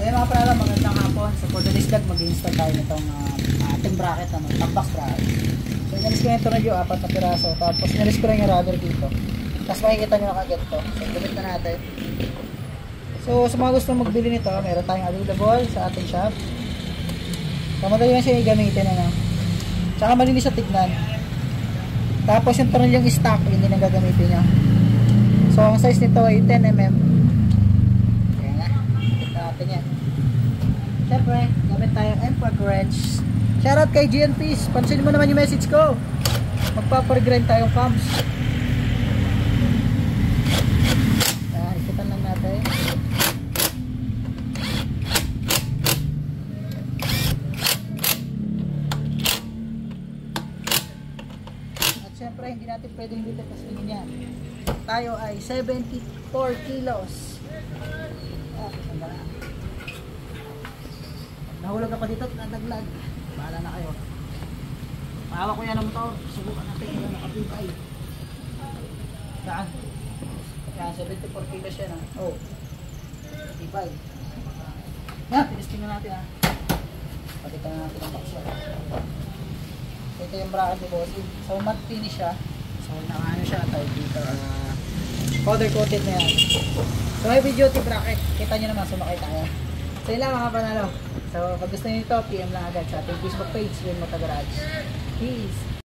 So yun mga panalo, magandang hapon. So for today's vlog, mag-install tayo nitong ating bracket, top box bracket. So inalis ko yung tornilyo, 4 na piraso. Tapos inalis ko rin yung rubber dito. Tapos makikita nyo nakagad to. So gumit na natin. So sa mga gusto magbili nito, meron tayong available sa ating shop. So madali lang siya i-gamitin, ano. Tsaka malinis siya tignan. Tapos yung tornilyong stock, hindi na gagamitin nyo. So ang size nito ay 10mm. Kaya nga, kita natin yan. Siyempre, gamit tayong M4 wrench. Shoutout kay GNPs, pansinin mo naman yung message ko. Magpapare-grind tayong pumps. Ayan, ikitan lang natin. At siyempre, hindi natin pwedeng dito paslingin yan. Tayo ay 74 kilos. Nahulog ako dito at nadaglag. Bahala na kayo. Mahawak ko yan ang motor. Subukan natin yung nakabibay. Saan? Yan, 74 kilos yan. Oh. Bibay. Yan, tinistingnan natin ha. Pakita natin ang box. Ito yung bracket ni Bossy. So matte finish siya. So nakaano siya tayo dito. Powder coated na yan. So heavy duty bracket. Kita nyo naman, sumakay tayo. So yun lang mga panalo. So pag gusto nyo ito, PM lang agad sa ating Facebook page, Win Moto Garage. Peace!